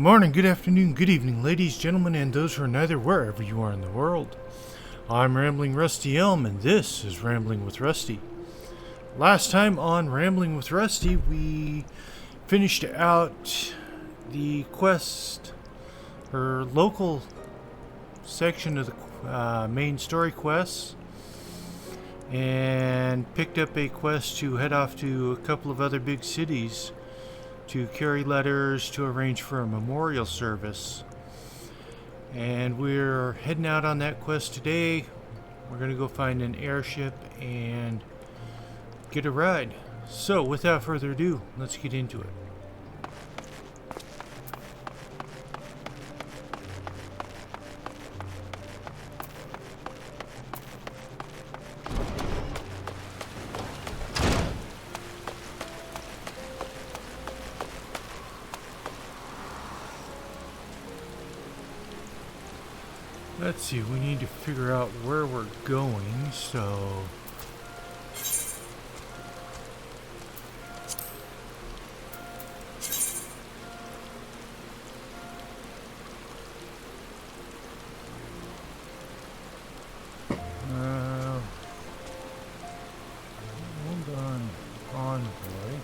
morning, good afternoon, good evening, ladies, gentlemen, and those who are neither, wherever you are in the world. I'm Rambling Rusty Elm, and this is Rambling with Rusty. Last time on Rambling with Rusty, we finished out the quest, or local section of the main story quests, and picked up a quest to head off to a couple of other big cities to carry letters to arrange for a memorial service. And we're heading out on that quest today. We're going to go find an airship and get a ride. So without further ado, let's get into it. Let's see, we need to figure out where we're going, so... hold on, envoy.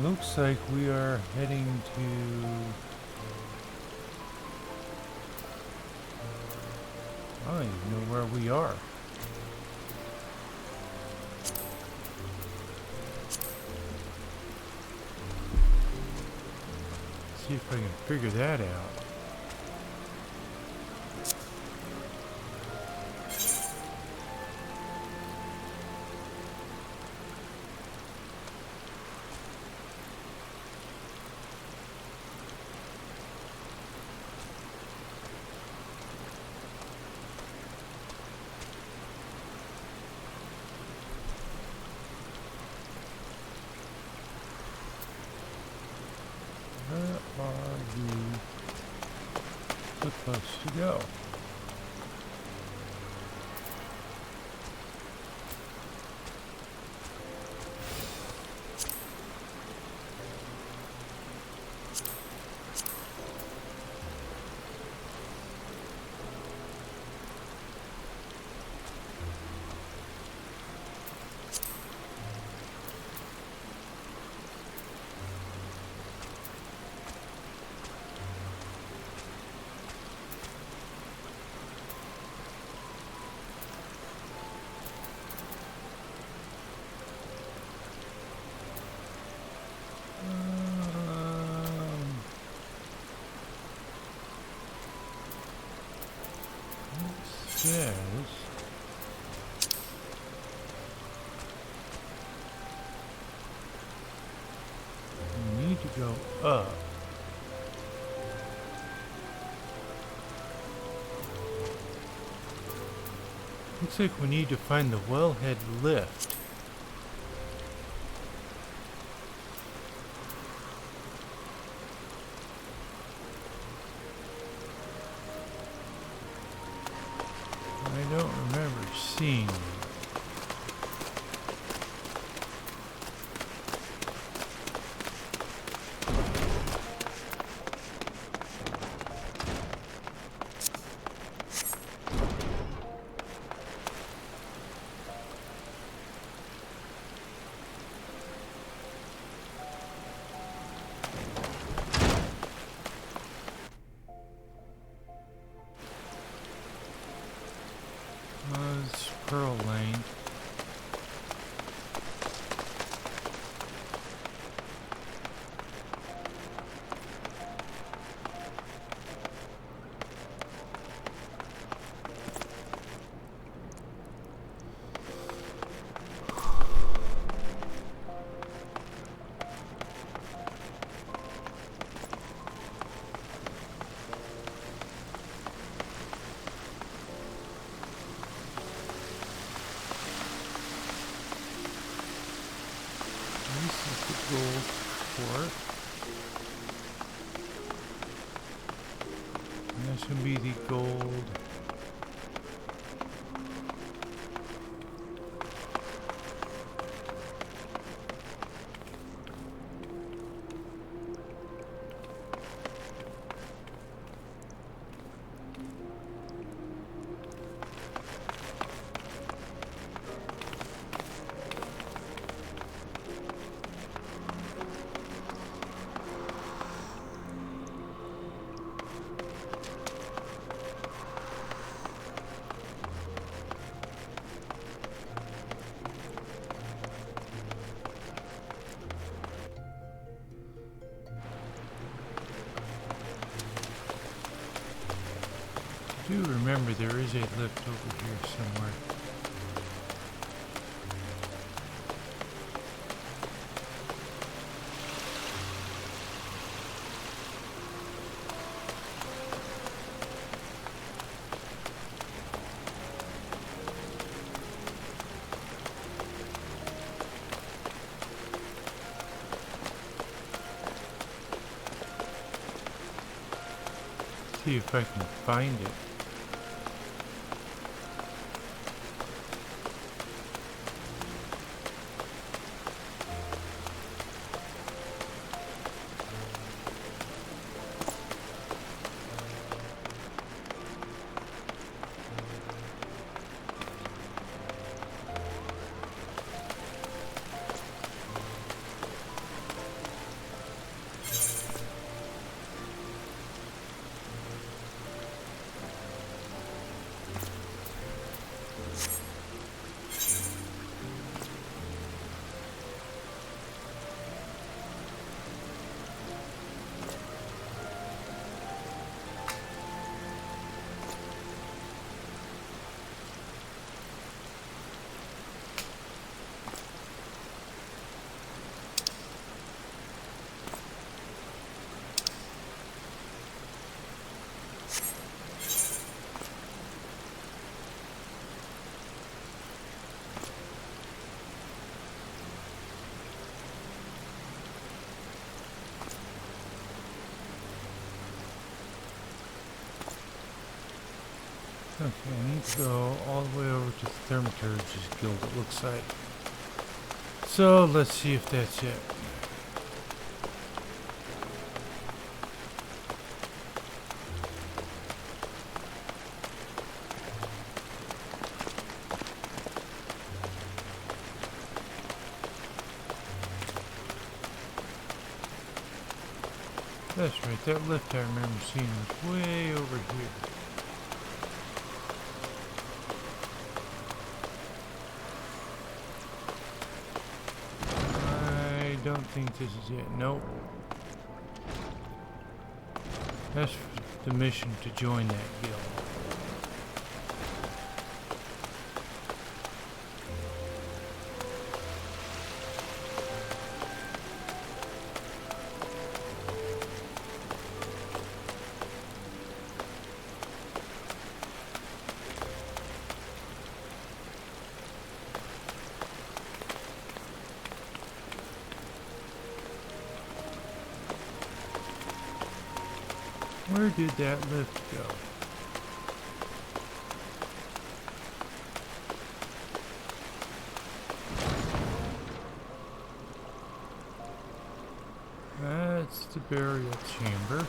Looks like we are heading to... I don't even know where we are. See if I can figure that out. Where are you supposed to go? Says we need to go up. Looks like we need to find the wellhead lift. I don't remember seeing them. Pearl Lane. Gold port. And this would be the gold. remember there is a lift over here somewhere. See if I can find it. Okay, I need to go all the way over to the Thermaturgist Guild, it looks like. So, let's see if that's it. That's right, that lift I remember seeing was way over here. I don't think this is it. Nope. That's the mission to join that guild. Where did that lift go? That's the burial chamber.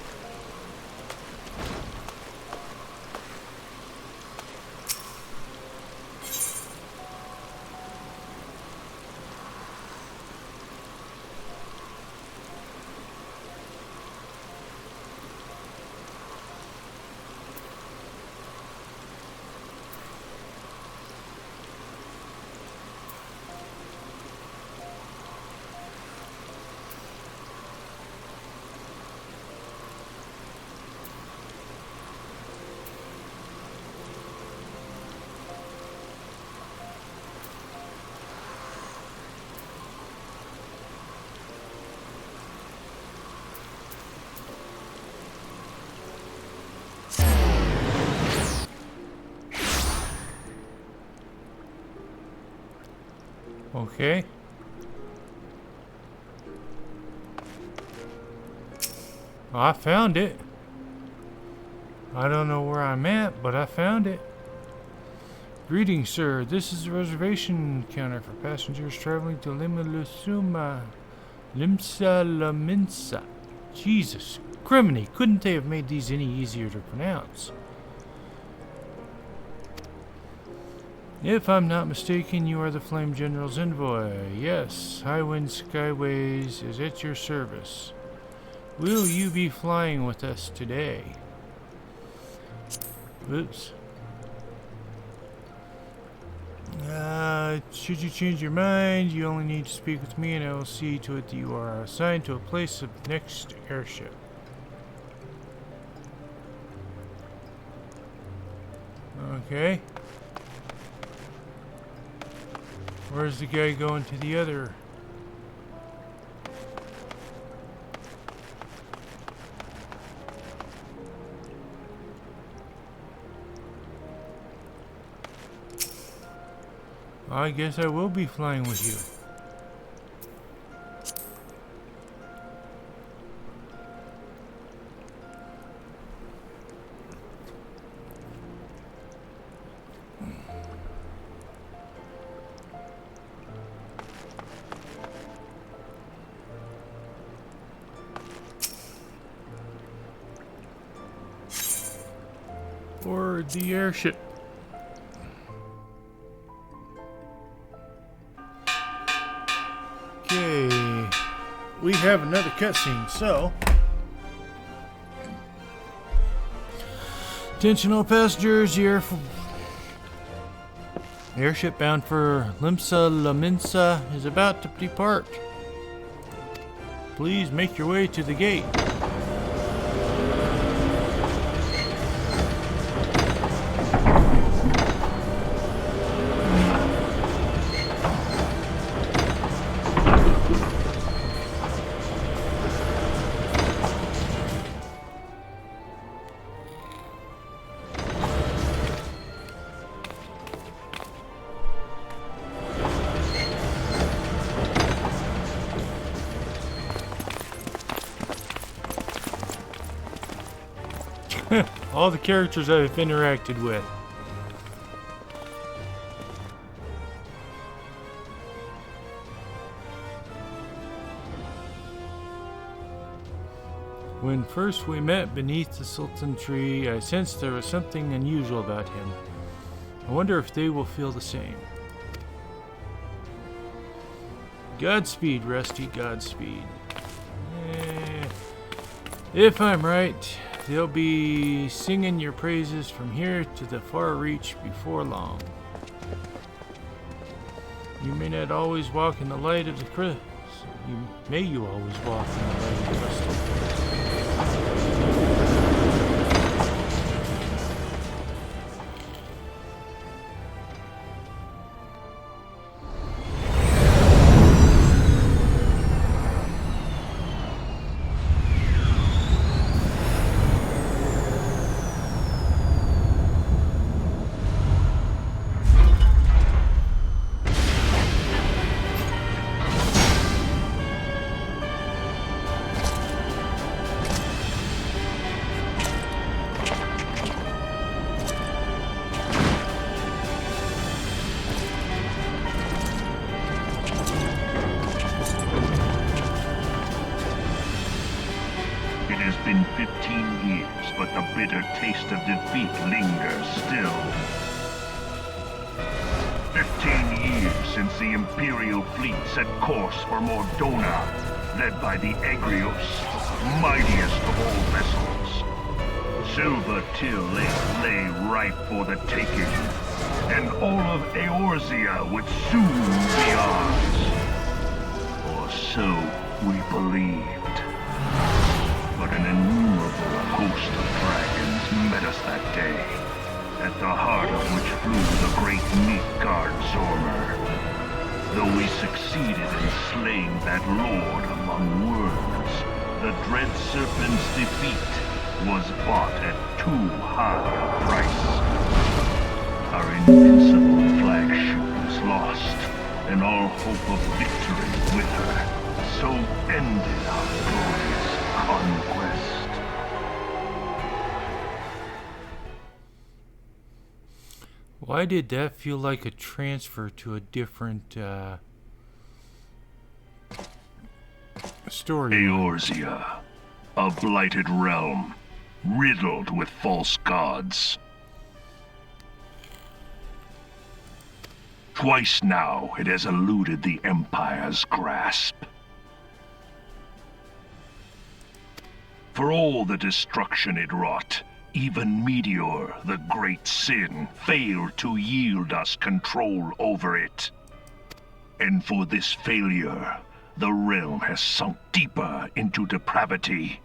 Okay. Well, I found it. I don't know where I'm at, but I found it. Greetings, sir. This is a reservation counter for passengers traveling to Limsa Laminsa. Jesus, criminy. Couldn't they have made these any easier to pronounce? If I'm not mistaken, you are the Flame General's envoy. Yes, Highwind Skyways is at your service. Will you be flying with us today? Oops. Should you change your mind, you only need to speak with me and I will see to it that you are assigned to a place of the next airship. Okay. Where's the guy going to the other? I guess I will be flying with you. Or the airship. Okay, we have another cutscene, so attention all passengers, the airship bound for Limsa Laminsa is about to depart. Please make your way to the gate. All the characters I've interacted with. When first we met beneath the Sultan tree, I sensed there was something unusual about him. I wonder if they will feel the same. Godspeed, Rusty, Godspeed. If I'm right, they'll be singing your praises from here to the far reach before long. You may not always walk in the light of the crystal. You always walk in the light of the crystal. been 15 years, but the bitter taste of defeat lingers still. 15 years since the Imperial fleet set course for Mordona, led by the Egrios, mightiest of all vessels. Silver Till lay ripe for the taking, and all of Eorzea would soon be ours. Or so we believed. But an innumerable host of dragons met us that day, at the heart of which flew the great Midgard Zormer. Though we succeeded in slaying that lord among worms, the dread serpent's defeat was bought at too high a price. Our invincible flagship was lost, and all hope of victory with her. So ended our glorious conquest. Why did that feel like a transfer to a different story? Eorzea, a blighted realm, riddled with false gods. Twice now it has eluded the Empire's grasp. For all the destruction it wrought, even Meteor, the great sin, failed to yield us control over it. And for this failure, the realm has sunk deeper into depravity.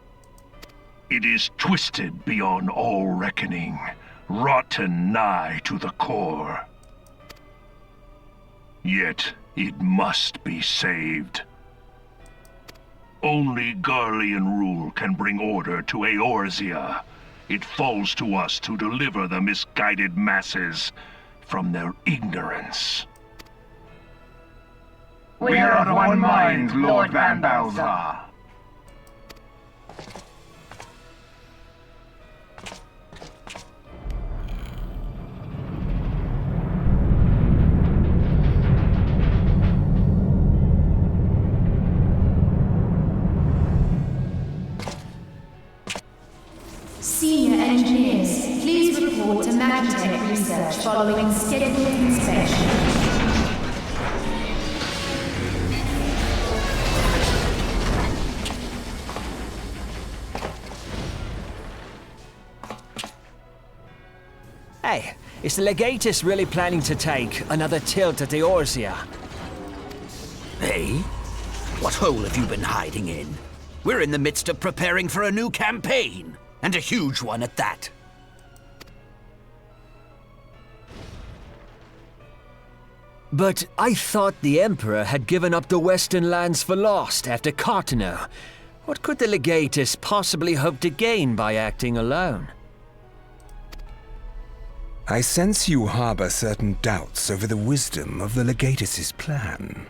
It is twisted beyond all reckoning, rotten nigh to the core. Yet it must be saved. Only Garlean rule can bring order to Eorzea. It falls to us to deliver the misguided masses from their ignorance. We are of one mind, Lord Van Balthar. Senior engineers, please report to Magitech Research following scheduled inspection. Hey, is the Legatus really planning to take another tilt at Eorzea? Hey? What hole have you been hiding in? We're in the midst of preparing for a new campaign, and a huge one at that. But I thought the Emperor had given up the Western lands for lost after Cartano. What could the Legatus possibly hope to gain by acting alone? I sense you harbor certain doubts over the wisdom of the Legatus's plan.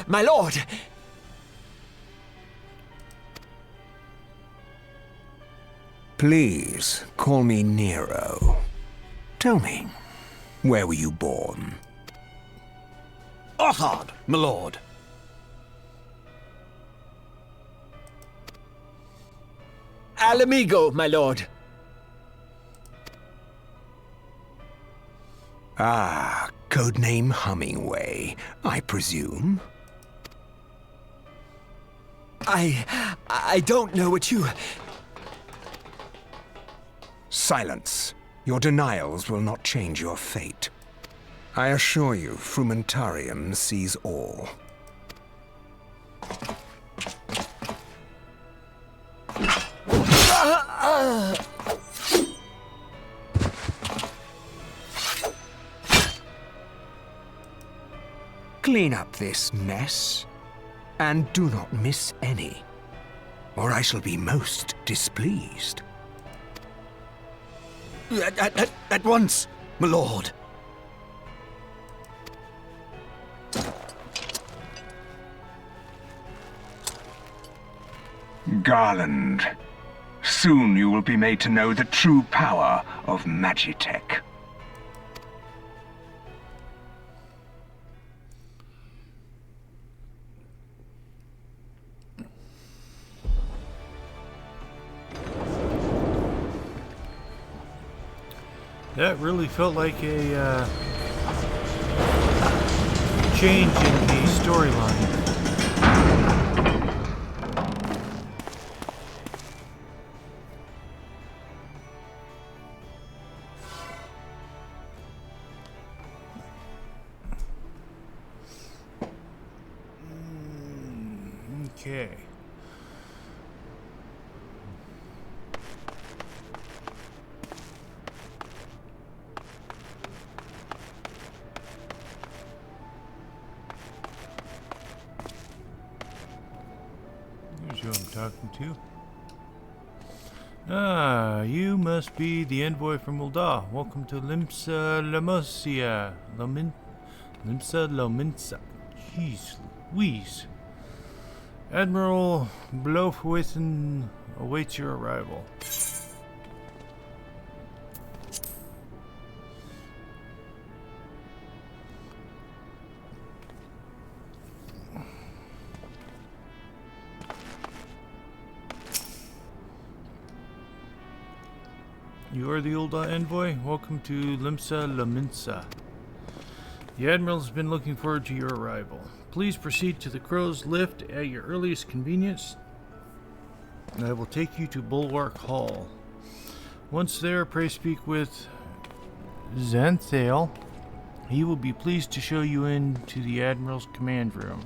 My lord! Please, call me Nero. Tell me, where were you born? Othard, my lord. Alamigo, my lord. Ah, codename Hummingway, I presume? I don't know what you... Silence. Your denials will not change your fate. I assure you, Frumentarium sees all. Clean up this mess, and do not miss any, or I shall be most displeased. At once, my lord. Garland, soon you will be made to know the true power of Magitech. That really felt like a change in the storyline. Okay. Here's who I'm talking to. Ah, you must be the envoy from Ul'dah. Welcome to Limsa Lamosia. Limsa Lominsa. Jeez Louise. Admiral Blofwithen awaits your arrival. You are the Ul'dah envoy? Welcome to Limsa Lominsa. The Admiral has been looking forward to your arrival. Please proceed to the Crow's Lift at your earliest convenience. I will take you to Bulwark Hall. Once there, pray speak with Xanthale. He will be pleased to show you into the Admiral's command room.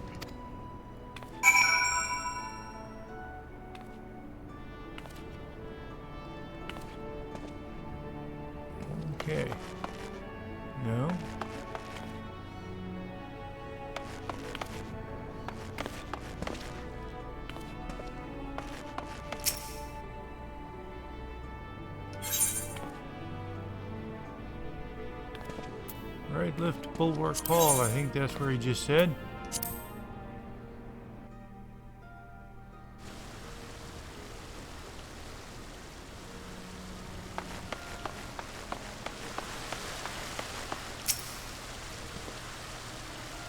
Lift Bulwark Hall, I think that's where he just said.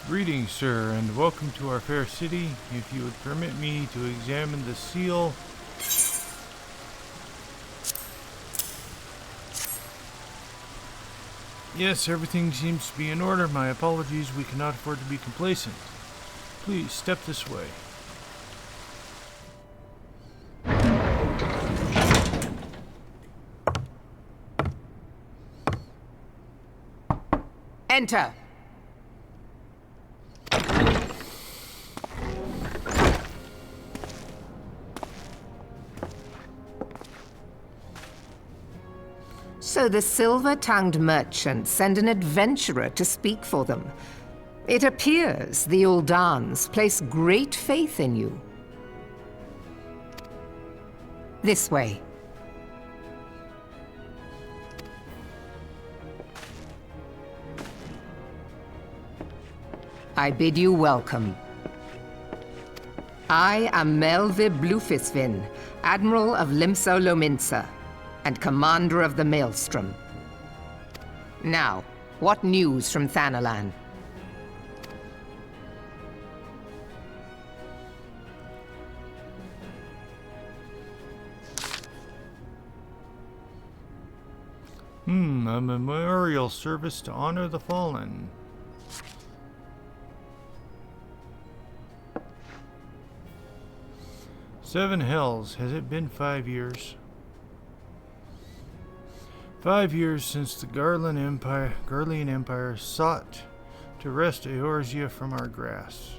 Greetings, sir, and welcome to our fair city. If you would permit me to examine the seal. Yes, everything seems to be in order. My apologies, we cannot afford to be complacent. Please, step this way. Enter. So the silver-tongued merchants send an adventurer to speak for them. It appears the Ul'dahs place great faith in you. This way. I bid you welcome. I am Melvi Blufisvin, Admiral of Limso Lominsa, and Commander of the Maelstrom. Now, what news from Thanalan? A memorial service to honor the fallen. Seven hells. Has it been 5 years? 5 years since the Garlean Empire sought to wrest Eorzea from our grasp.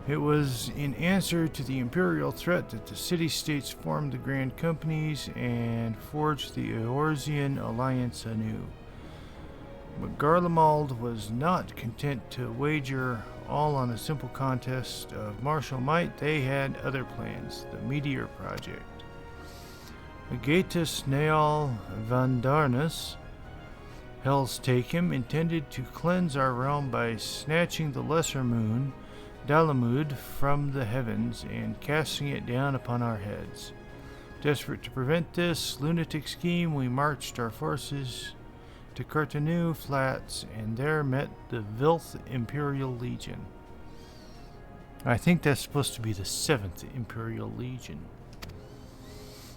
It was in answer to the imperial threat that the city-states formed the Grand Companies and forged the Eorzean alliance anew. But Garlemald was not content to wager all on a simple contest of martial might. They had other plans, the Meteor Project. Agatus Neal Vandarnus, Hell's Takem, intended to cleanse our realm by snatching the lesser moon, Dalamud, from the heavens and casting it down upon our heads. Desperate to prevent this lunatic scheme, we marched our forces to Cartanu Flats and there met the Vilth Imperial Legion. I think that's supposed to be the 7th Imperial Legion.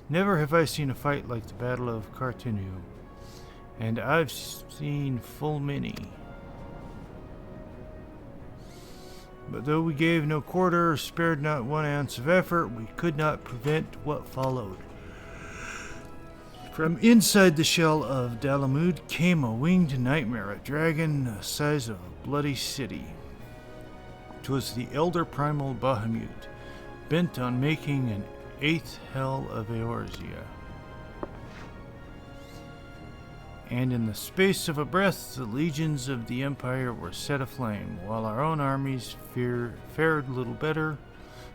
Never have I seen a fight like the Battle of Cartanu, and I've seen full many. But though we gave no quarter or spared not 1 ounce of effort, we could not prevent what followed. From inside the shell of Dalamud came a winged nightmare, a dragon the size of a bloody city. 'Twas the elder primal Bahamut, bent on making an 8th hell of Eorzea. And in the space of a breath, the legions of the Empire were set aflame, while our own armies fared little better.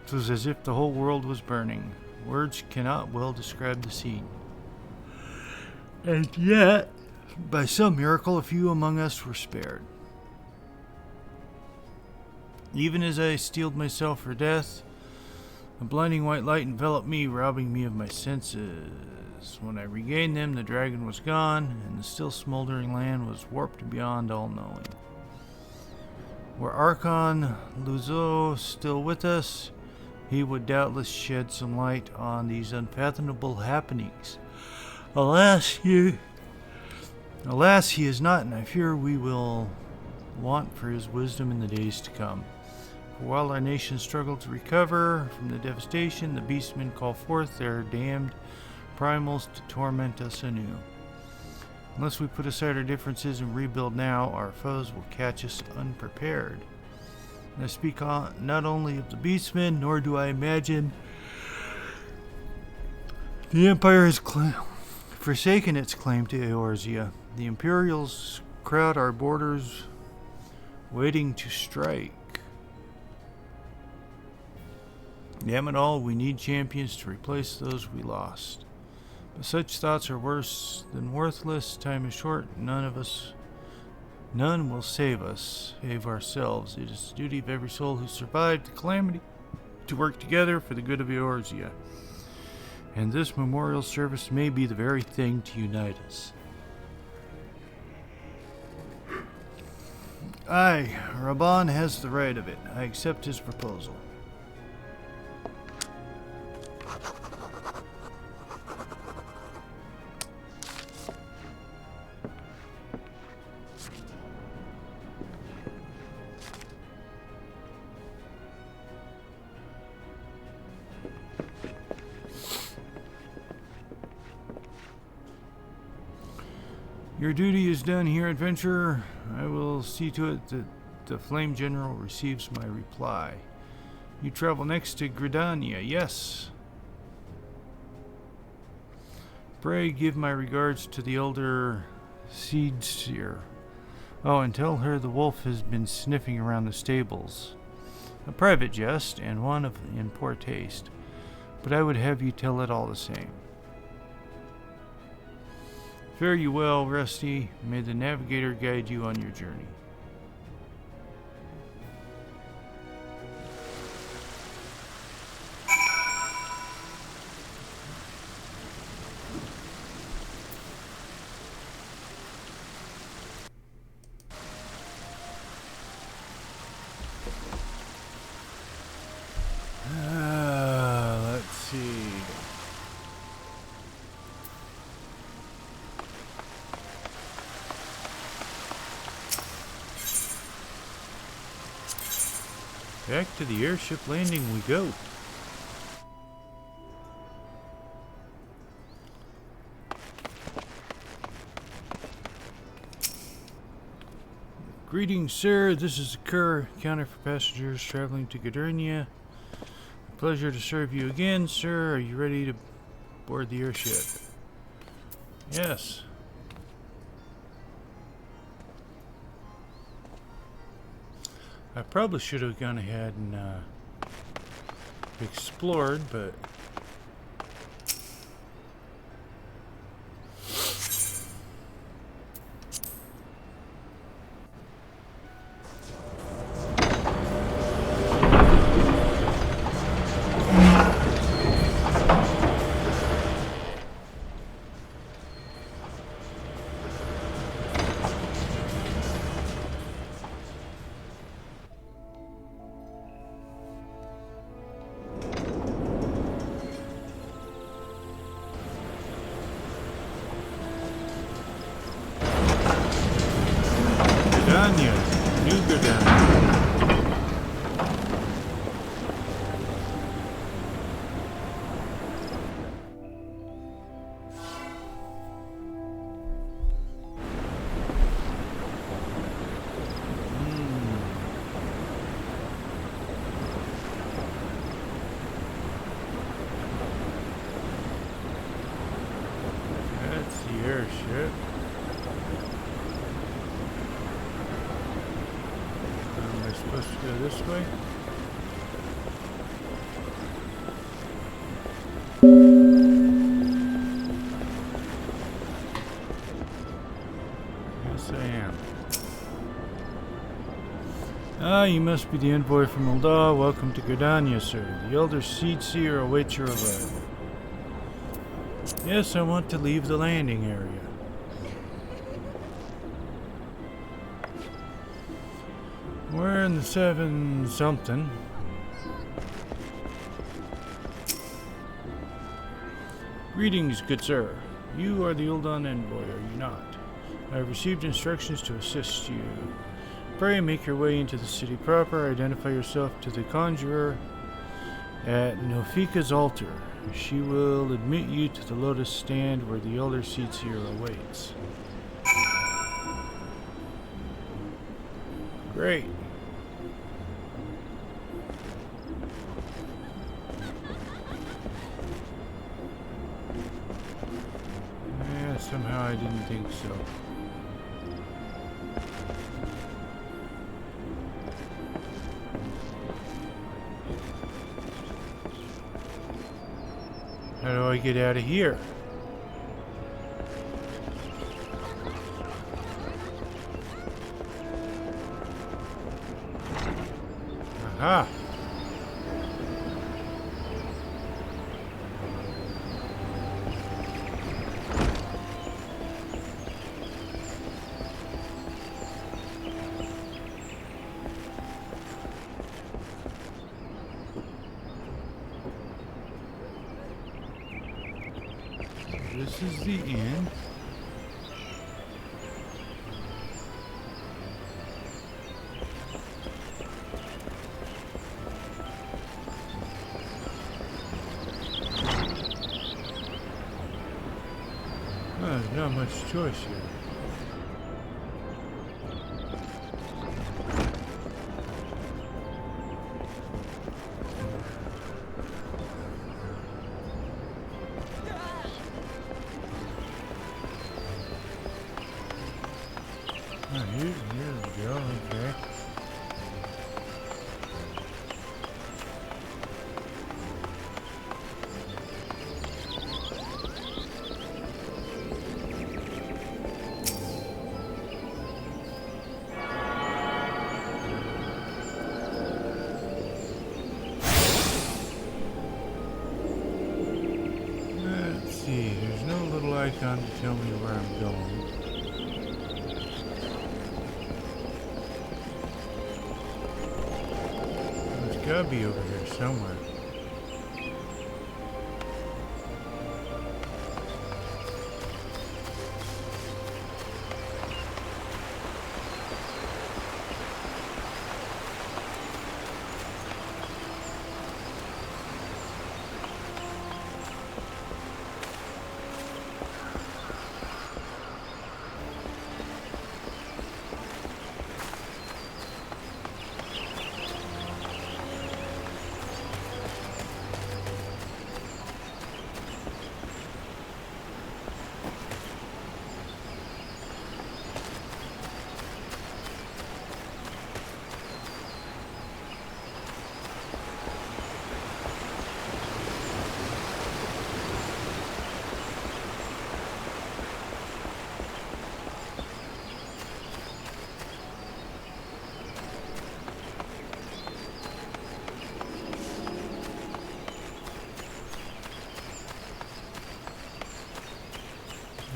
'Twas as if the whole world was burning. Words cannot well describe the scene. And yet, by some miracle, a few among us were spared. Even as I steeled myself for death, a blinding white light enveloped me, robbing me of my senses. When I regained them, the dragon was gone, and the still smoldering land was warped beyond all knowing. Were Archon Luzo still with us, he would doubtless shed some light on these unfathomable happenings. Alas, he is not, and I fear we will want for his wisdom in the days to come. For while our nation struggled to recover from the devastation, the beastmen call forth their damned primals to torment us anew. Unless we put aside our differences and rebuild now, our foes will catch us unprepared. And I speak not only of the beastmen, nor do I imagine the Empire has forsaken its claim to Eorzea. The Imperials crowd our borders, waiting to strike. Damn it all, we need champions to replace those we lost. But such thoughts are worse than worthless. Time is short. None of us None will save us, save ourselves. It is the duty of every soul who survived the calamity to work together for the good of Eorzea. And this memorial service may be the very thing to unite us. Aye, Raban has the right of it. I accept his proposal. Your duty is done here, adventurer. I will see to it that the Flame General receives my reply. You travel next to Gridania, yes. Pray give my regards to the elder Seedseer. Oh, and tell her the wolf has been sniffing around the stables. A private jest, and one in poor taste, but I would have you tell it all the same. Fare you well, Rusty. May the navigator guide you on your journey. Let's see. Back to the airship landing we go. Greetings, sir. This is the Courier counter for passengers traveling to Gridania. A pleasure to serve you again, sir. Are you ready to board the airship? Yes. I probably should have gone ahead and explored, but airship. Am I supposed to go this way? Yes, I am. Ah, you must be the envoy from Ul'dah. Welcome to Gridania, sir. The elder Seedseer awaits your arrival. Yes, I want to leave the landing area. We're in the 7-something. Greetings, good sir. You are the Ul'dah envoy, are you not? I have received instructions to assist you. Pray make your way into the city proper. Identify yourself to the conjurer at Nofika's altar. She will admit you to the lotus stand where the elder Seedseer awaits. Great. Yeah, somehow I didn't think so. How do I get out of here? Ah. This is the end. Well, there's not much choice here. Oh, here we go, okay. Let's see, there's no little icon to tell me where I'm going. It's gotta be over here somewhere.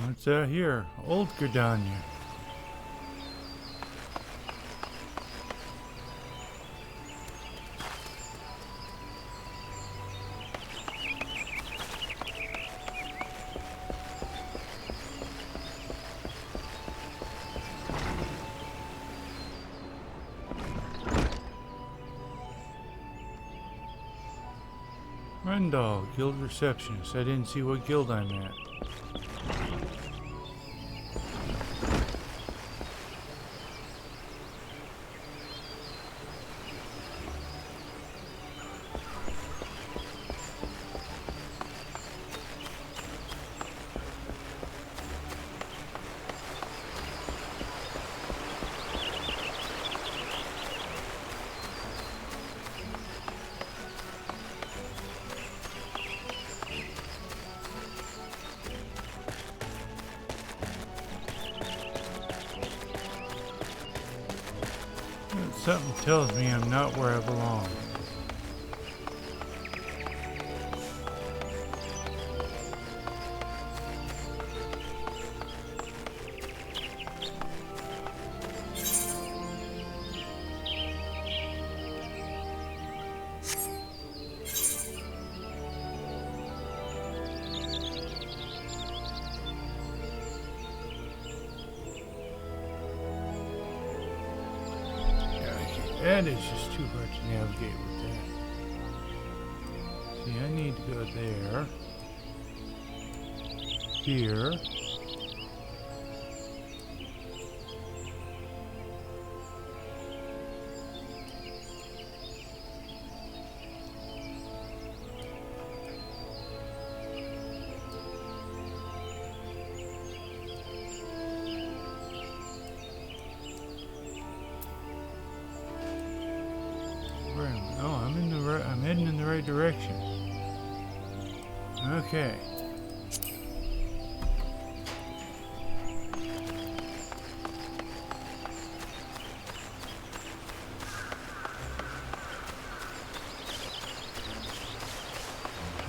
What's out here? Old Gardania. Rendall, guild receptionist. I didn't see what guild I'm at. Something tells me I'm not where I belong. That is just too hard to navigate with that. See, I need to go there. Here. I'm heading in the right direction. Okay.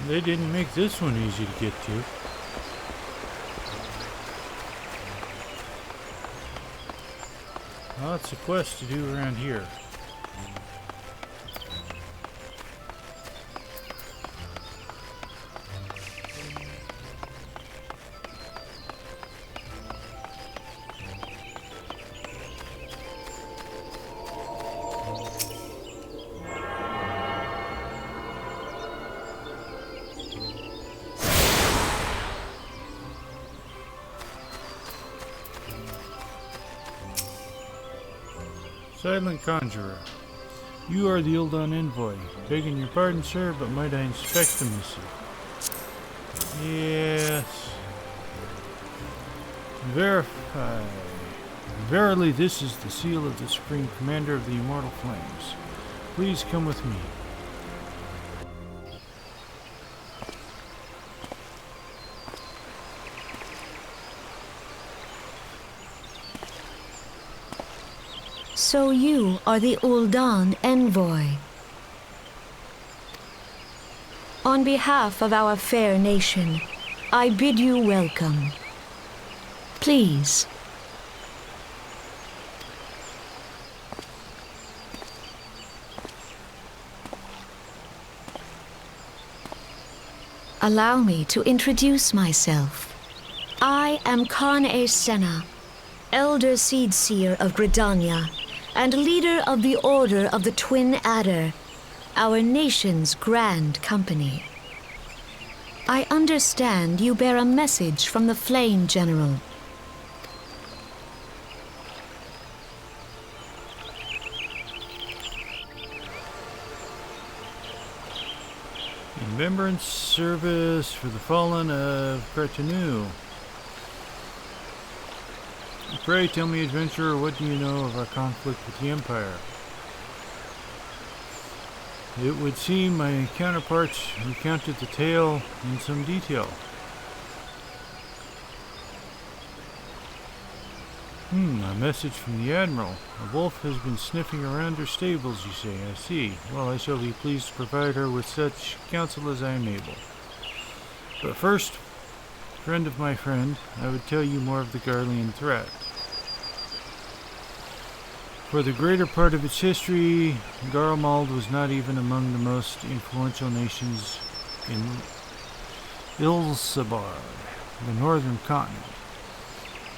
They didn't make this one easy to get to. Lots of quests to do around here. Silent Conjurer. You are the Ul'dah envoy. Begging your pardon, sir, but might I inspect the missive? Yes. Verify. Verily, this is the seal of the Supreme Commander of the Immortal Flames. Please come with me. So you are the Ul'dah envoy. On behalf of our fair nation, I bid you welcome. Please. Allow me to introduce myself. I am Courier Senna, Elder Seedseer of Gridania, and leader of the Order of the Twin Adder, our nation's grand company. I understand you bear a message from the Flame General. Remembrance service for the fallen of Kratanu. Pray tell me, adventurer, what do you know of our conflict with the Empire? It would seem my counterparts recounted the tale in some detail. A message from the Admiral. A wolf has been sniffing around her stables, you say. I see. Well, I shall be pleased to provide her with such counsel as I am able. But first, friend of my friend, I would tell you more of the Garlean threat. For the greater part of its history, Garlemald was not even among the most influential nations in Ilsabard, the northern continent.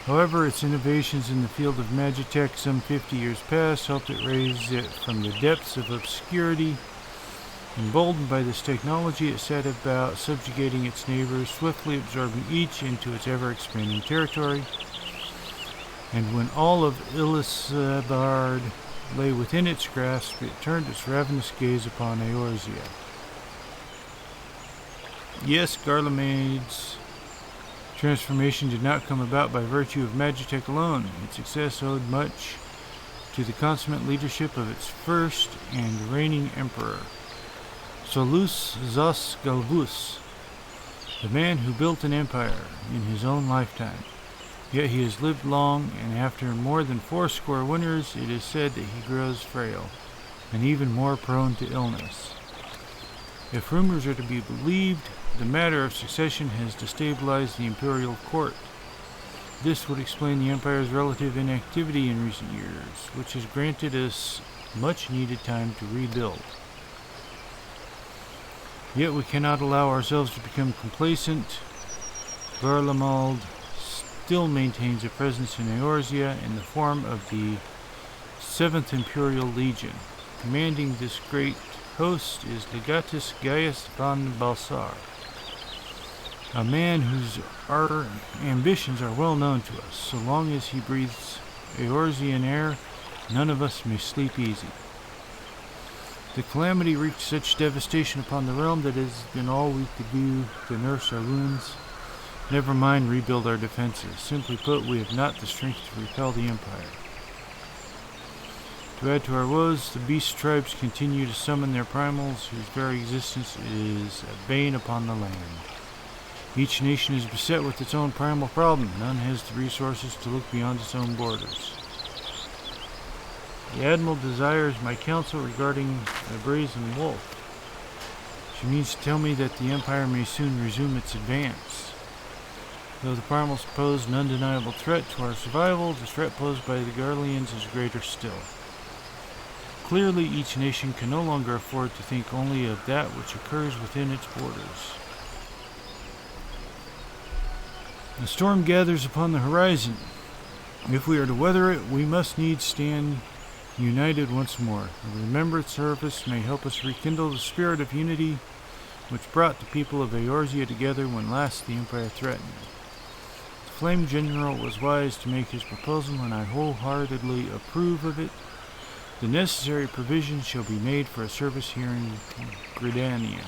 However, its innovations in the field of magitech some 50 years past helped it raise it from the depths of obscurity. Emboldened by this technology, it set about subjugating its neighbors, swiftly absorbing each into its ever-expanding territory. And when all of Ilsabard lay within its grasp, it turned its ravenous gaze upon Eorzea. Yes, Garlemad's transformation did not come about by virtue of magitech alone. Its success owed much to the consummate leadership of its first and reigning emperor, Solus Zos Galvus, the man who built an empire in his own lifetime. Yet he has lived long, and after more than 80 winters, it is said that he grows frail, and even more prone to illness. If rumors are to be believed, the matter of succession has destabilized the imperial court. This would explain the Empire's relative inactivity in recent years, which has granted us much-needed time to rebuild. Yet we cannot allow ourselves to become complacent. Garlemald still maintains a presence in Eorzea in the form of the 7th Imperial Legion. Commanding this great host is Legatus Gaius von Balsar, a man whose ambitions are well known to us. So long as he breathes Eorzean air, none of us may sleep easy. The calamity wreaked such devastation upon the realm that it has been all we could do to nurse our wounds. Never mind rebuild our defenses. Simply put, we have not the strength to repel the Empire. To add to our woes, the beast tribes continue to summon their primals, whose very existence is a bane upon the land. Each nation is beset with its own primal problem. None has the resources to look beyond its own borders. The Admiral desires my counsel regarding the brazen wolf. She means to tell me that the Empire may soon resume its advance. Though the Primals pose an undeniable threat to our survival, the threat posed by the Garleans is greater still. Clearly, each nation can no longer afford to think only of that which occurs within its borders. The storm gathers upon the horizon. If we are to weather it, we must needs stand united once more. The remembered service may help us rekindle the spirit of unity which brought the people of Eorzea together when last the Empire threatened. The Flame General was wise to make his proposal, and I wholeheartedly approve of it. The necessary provisions shall be made for a service here in Gridania.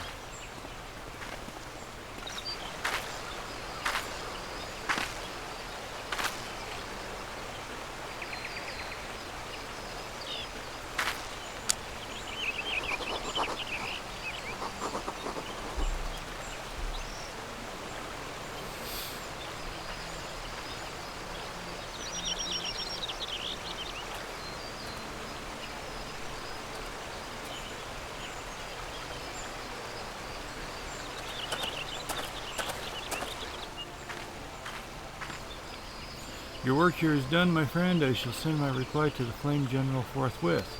Your work here is done, my friend. I shall send my reply to the Flame General forthwith.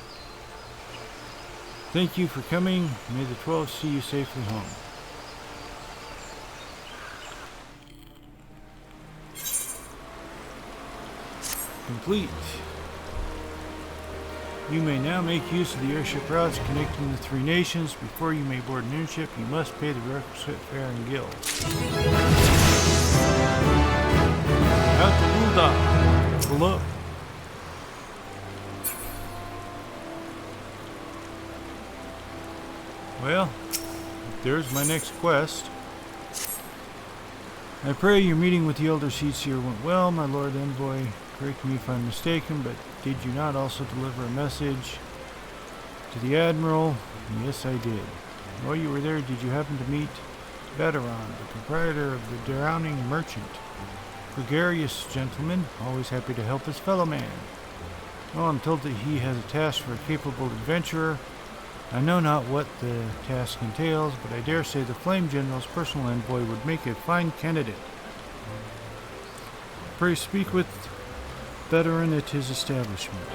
Thank you for coming. May the 12 see you safely home. Complete. You may now make use of the airship routes connecting the three nations. Before you may board an airship, you must pay the requisite fare and guild. Out to Ul'dah. Pull up. Well, there's my next quest. I pray your meeting with the Elder Seedseer went well, my Lord Envoy. Correct me if I'm mistaken, but did you not also deliver a message to the Admiral? Yes, I did. While you were there, did you happen to meet Veteran, the proprietor of the Drowning Merchant? Gregarious gentleman, always happy to help his fellow man. Well, I'm told that he has a task for a capable adventurer. I know not what the task entails, but I dare say the Flame General's personal envoy would make a fine candidate. Pray speak with Veteran at his establishment.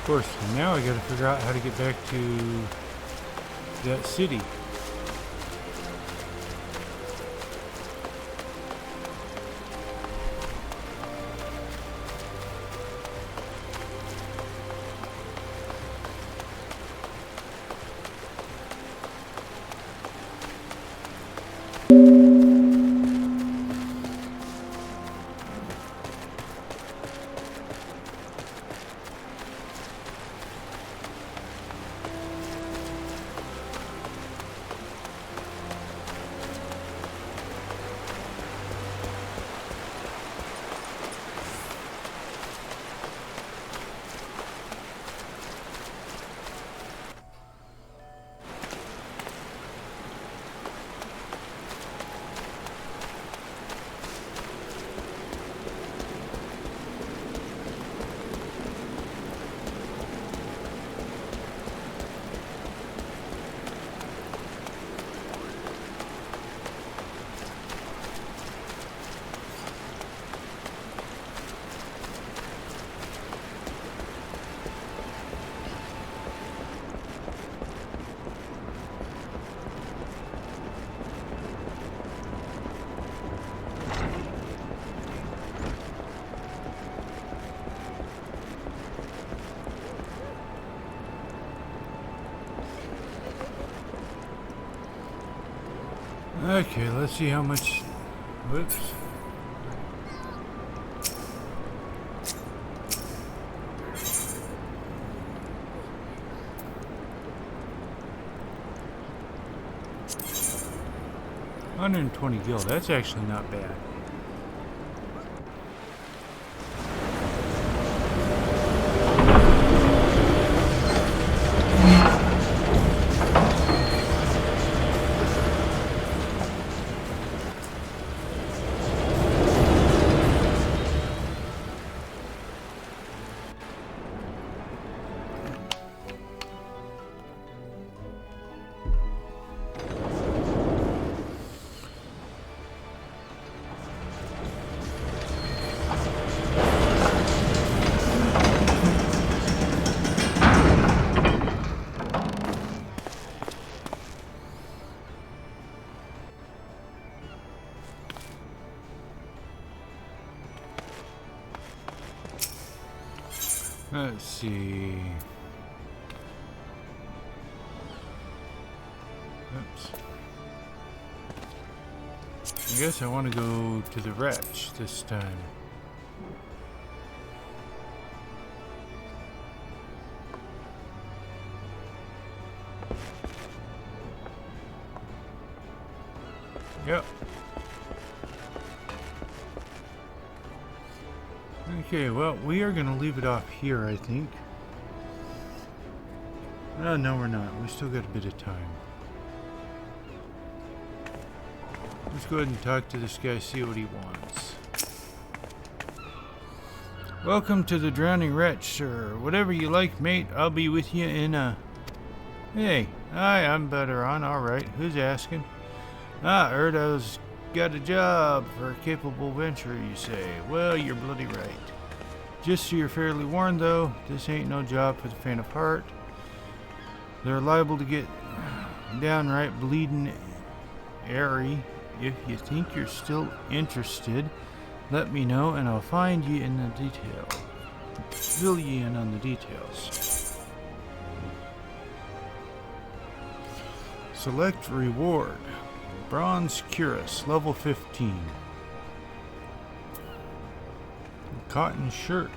Of course, now I gotta figure out how to get back to that city. Okay, let's see how much. Whoops. 120 gil, that's actually not bad. Let's see. Oops. I guess I want to go to the wretch this time. Yep. Okay, well, we are going to leave it off here, I think. Oh, no, we're not. We still got a bit of time. Let's go ahead and talk to this guy, see what he wants. Welcome to the Drowning Wretch, sir. Whatever you like, mate, I'll be with you in a... Hey, hi, I'm better on. Alright, who's asking? Ah, heard I was got a job for a capable venturer, you say. Well, you're bloody right. Just so you're fairly warned, though, this ain't no job for the faint of heart. They're liable to get downright bleeding airy. If you think you're still interested, let me know and I'll find you in the detail. Fill you in on the details. Select reward. Bronze cuirass, level 15. Cotton shirt.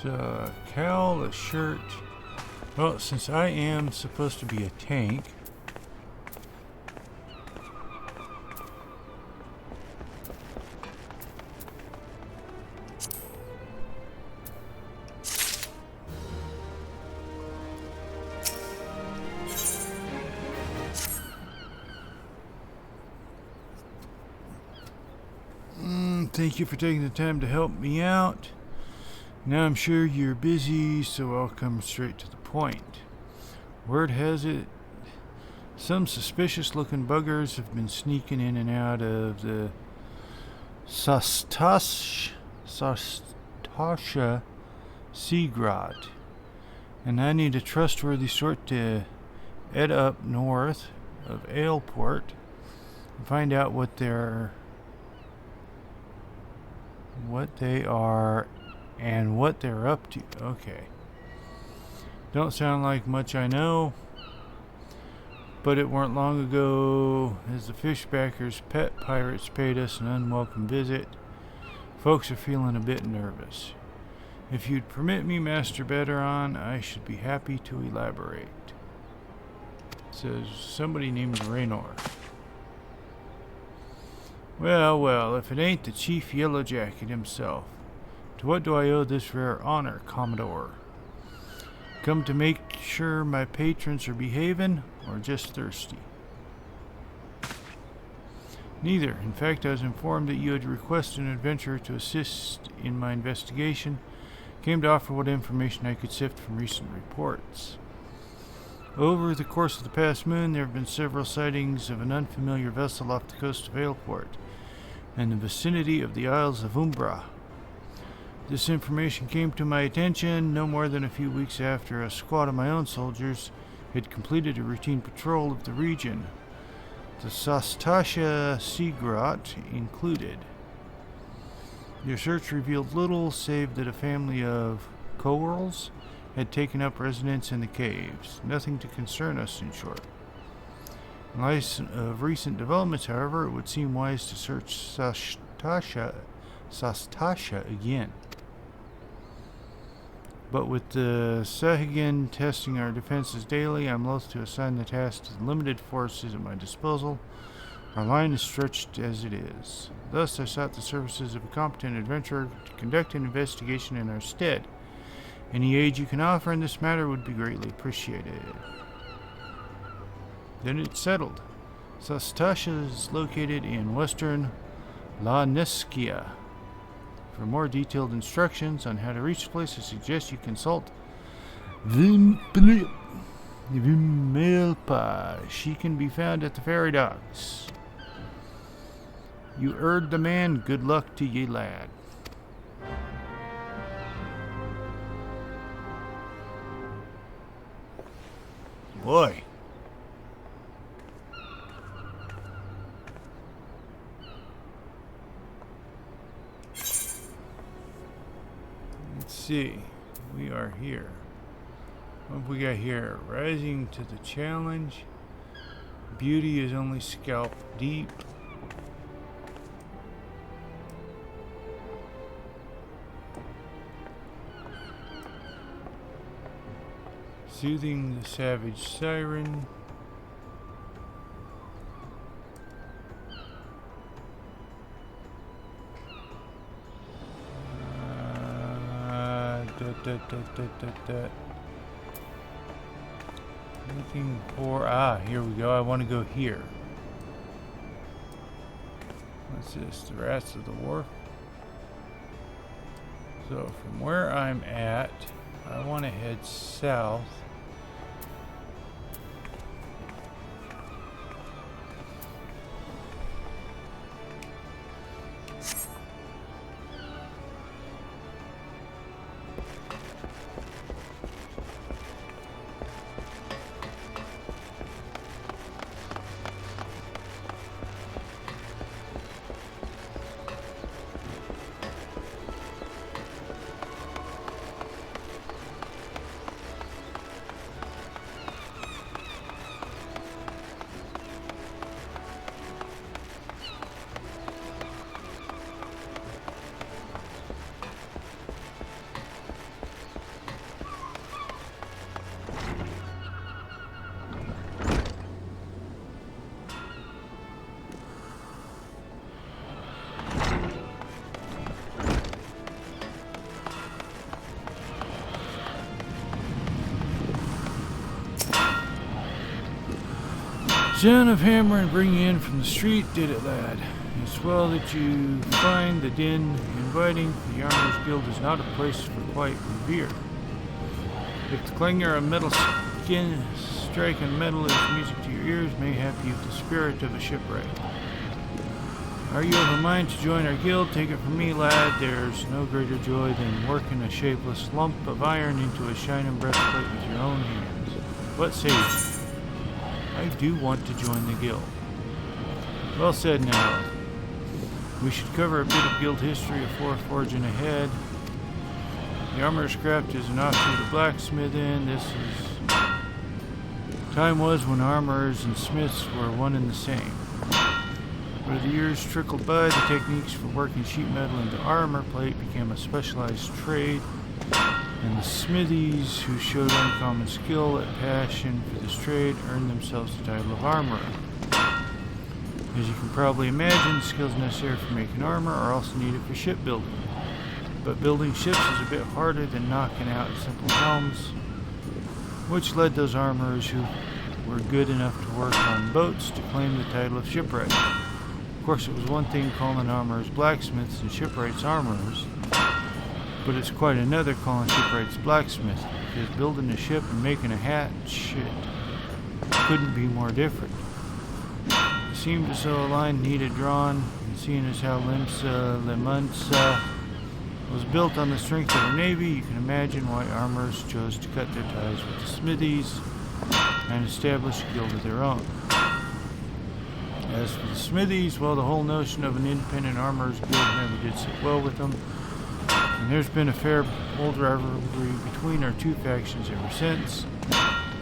So, a cowl, a shirt. Well, since I am supposed to be a tank, thank you for taking the time to help me out. Now I'm sure you're busy, so I'll come straight to the point. Word has it, some suspicious looking buggers have been sneaking in and out of the Sastasha Sea Grot. And I need a trustworthy sort to head up north of Aleport and find out what they are and what they're up to. Okay. Don't sound like much I know, but it weren't long ago as the fishbackers' pet pirates paid us an unwelcome visit. Folks are feeling a bit nervous. If you'd permit me, Master Betteron, I should be happy to elaborate. It says somebody named Raynor. Well, well, if it ain't the Chief Yellowjacket himself. To what do I owe this rare honor, Commodore? Come to make sure my patrons are behaving, or just thirsty? Neither. In fact, I was informed that you had requested an adventurer to assist in my investigation. Came to offer what information I could sift from recent reports. Over the course of the past moon, there have been several sightings of an unfamiliar vessel off the coast of Aleport, in the vicinity of the Isles of Umbra. This information came to my attention no more than a few weeks after a squad of my own soldiers had completed a routine patrol of the region, the Sastasha Sea Grot included. Your search revealed little save that a family of Couriers had taken up residence in the caves. Nothing to concern us, in short. In light of recent developments, however, it would seem wise to search Sastasha again. But with the Sahuagin testing our defenses daily, I'm loath to assign the task to the limited forces at my disposal. Our line is stretched as it is. Thus, I sought the services of a competent adventurer to conduct an investigation in our stead. Any aid you can offer in this matter would be greatly appreciated. Then it's settled. Sastasha is located in western La Neskia. For more detailed instructions on how to reach the place, I suggest you consult Vimelpa. She can be found at the ferry docks. You erred the man. Good luck to ye, lad. Boy. Let's see. We are here. What have we got here? Rising to the challenge. Beauty is only scalp deep. Soothing the savage siren. Looking for, here we go. I want to go here. What's this? The Rats of the Wharf. So from where I'm at, I want to head south. Sound of hammer and bring you in from the street, did it, lad? It's well that you find the din inviting, for the Armorers Guild is not a place for quiet revere. If the clangor of metal skin striking metal is music to your ears, mayhap you've the spirit of a shipwright. Are you of a mind to join our guild? Take it from me, lad, there's no greater joy than working a shapeless lump of iron into a shining breastplate with your own hands. What say you? I do want to join the guild. Well said now. We should cover a bit of guild history before forging ahead. The armorer's craft is an offshoot of blacksmithing. This is... Time was when armorers and smiths were one and the same. But as the years trickled by, the techniques for working sheet metal into armor plate became a specialized trade. And the smithies who showed uncommon skill and passion for this trade earned themselves the title of armorer. As you can probably imagine, the skills necessary for making armor are also needed for shipbuilding. But building ships is a bit harder than knocking out simple helms, which led those armorers who were good enough to work on boats to claim the title of shipwright. Of course, it was one thing calling armorers blacksmiths and shipwrights armorers, but it's quite another calling shipwrights blacksmiths, because building a ship and making a hat, shit, couldn't be more different. It seemed as though a line needed drawn, and seeing as how Lemunsa was built on the strength of her navy, you can imagine why armorers chose to cut their ties with the smithies and establish a guild of their own. As for the smithies, well, the whole notion of an independent armorers guild never did sit well with them. And there's been a fair old rivalry between our two factions ever since,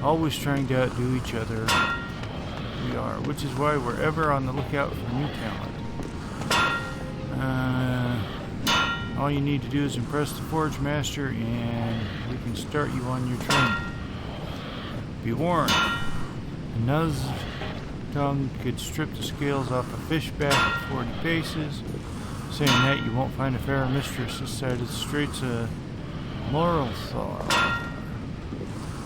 always trying to outdo each other. We are, which is why we're ever on the lookout for new talent. All you need to do is impress the Forge Master and we can start you on your training. Be warned, Nuz tongue could strip the scales off a fish back at 40 paces. Saying that, you won't find a fairer mistress this side of the Straits of Ul'dah.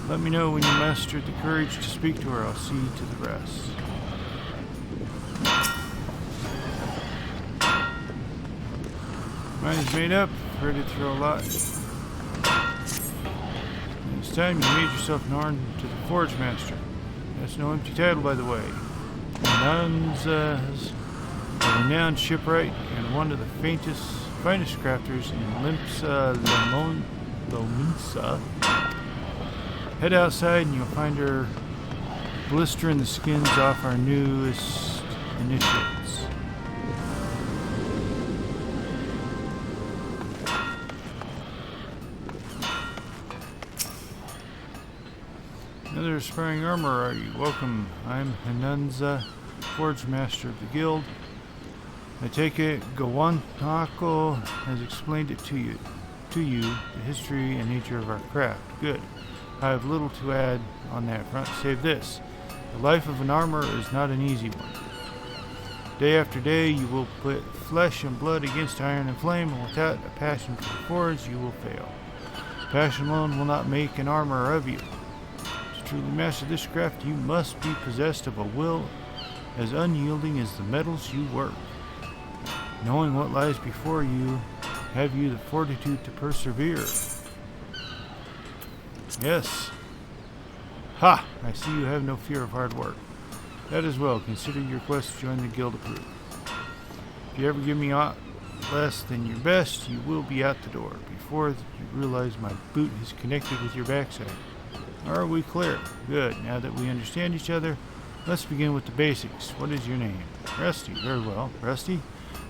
Let me know when you mustered the courage to speak to her. I'll see to the rest. Mind is made up. Ready to throw a lot. It's time you made yourself known to the Forge Master. That's no empty title, by the way. Nun's a renowned shipwright and one of the finest crafters in Lominsa. Head outside and you'll find her blistering the skins off our newest initiates. Another aspiring armorer, are you? Welcome. I'm Hanunza, Forge Master of the Guild. I take it Gawanako has explained it to you, the history and nature of our craft. Good. I have little to add on that front, save this. The life of an armorer is not an easy one. Day after day you will put flesh and blood against iron and flame, and without a passion for the forge you will fail. Passion alone will not make an armorer of you. To truly master this craft you must be possessed of a will as unyielding as the metals you work. Knowing what lies before you, have you the fortitude to persevere? Yes. Ha! I see you have no fear of hard work. That is well. Consider your quest to join the guild approved. If you ever give me aught less than your best, you will be out the door before you realize my boot is connected with your backside. Are we clear? Good. Now that we understand each other, let's begin with the basics. What is your name? Rusty. Very well. Rusty?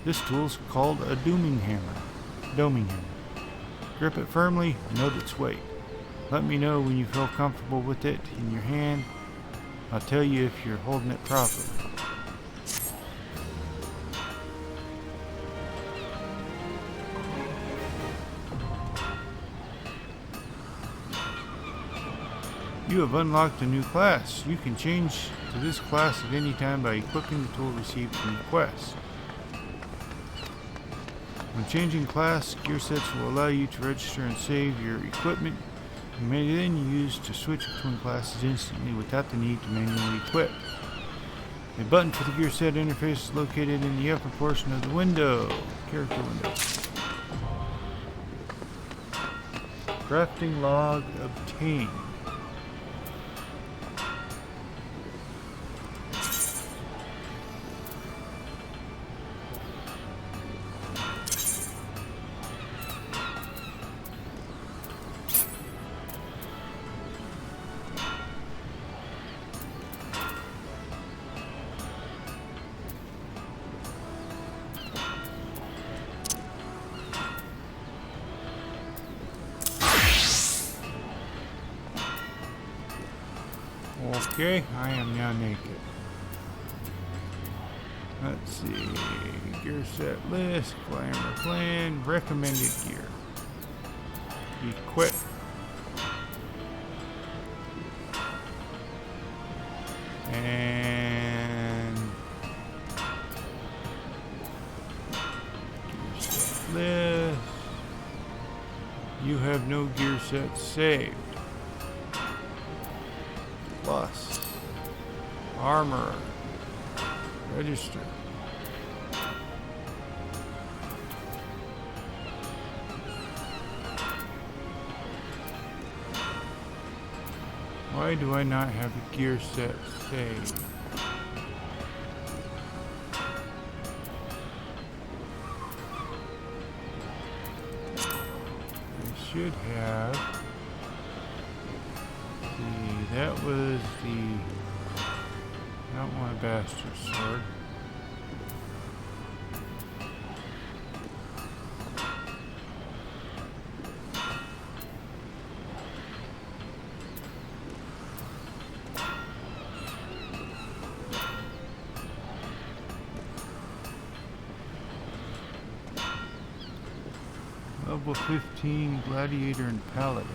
This tool is called a doming hammer. Grip it firmly and note its weight. Let me know when you feel comfortable with it in your hand. I'll tell you if you're holding it properly. You have unlocked a new class. You can change to this class at any time by equipping the tool received from the quest. When changing class, gear sets will allow you to register and save your equipment. You may then use to switch between classes instantly without the need to manually equip. A button for the gear set interface is located in the upper portion of the window. Character window. Crafting log obtained. Okay, I am now naked. Let's see. Gear set list, glamour plan, recommended gear. Equip. And gear set list. You have no gear set saved. Plus armor. Register. Why do I not have a gear set saved? I should have. That was the... I don't want a bastard sword. Level 15 Gladiator and Paladin.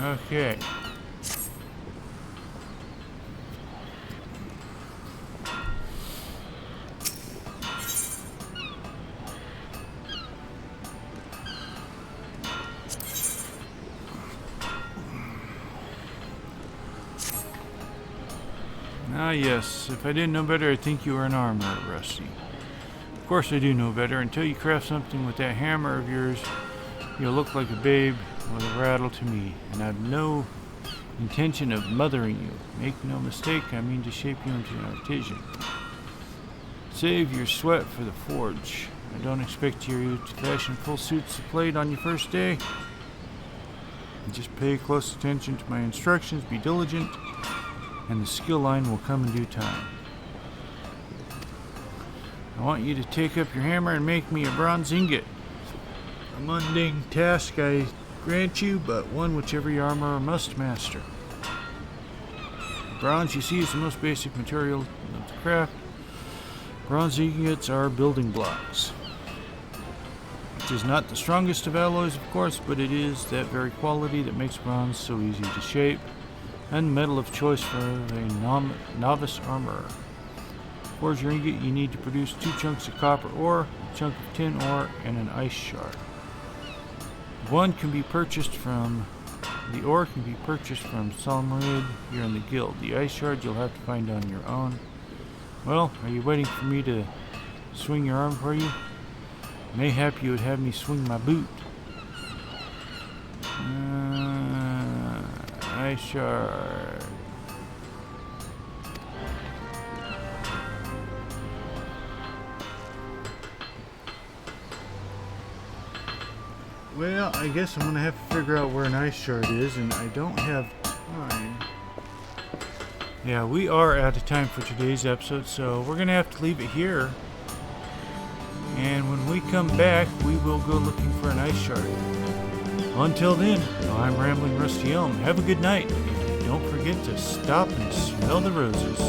Okay. Ah yes, if I didn't know better, I'd think you were an armorer, Rusty. Of course I do know better. Until you craft something with that hammer of yours, you'll look like a babe with a rattle to me, and I've no intention of mothering you. Make no mistake, I mean to shape you into an artisan. Save your sweat for the forge. I don't expect you to fashion full suits of plate on your first day. Just pay close attention to my instructions, be diligent, and the skill line will come in due time. I want you to take up your hammer and make me a bronze ingot. A mundane task I grant you, but one which every armorer must master. Bronze, you see, is the most basic material of the craft. Bronze ingots are building blocks. It is not the strongest of alloys, of course, but it is that very quality that makes bronze so easy to shape, and metal of choice for a novice armorer. To forge your ingot, you need to produce 2 chunks of copper ore, a chunk of tin ore, and an ice shard. The ore can be purchased from Solomid here in the guild. The ice shard you'll have to find on your own. Well, are you waiting for me to swing your arm for you? Mayhap you would have me swing my boot. Ice shard. Well, I guess I'm gonna have to figure out where an ice shard is, and I don't have time. Yeah, we are out of time for today's episode, so we're gonna have to leave it here. And when we come back, we will go looking for an ice shard. Until then, I'm Rambling Rusty Elm. Have a good night, and don't forget to stop and smell the roses.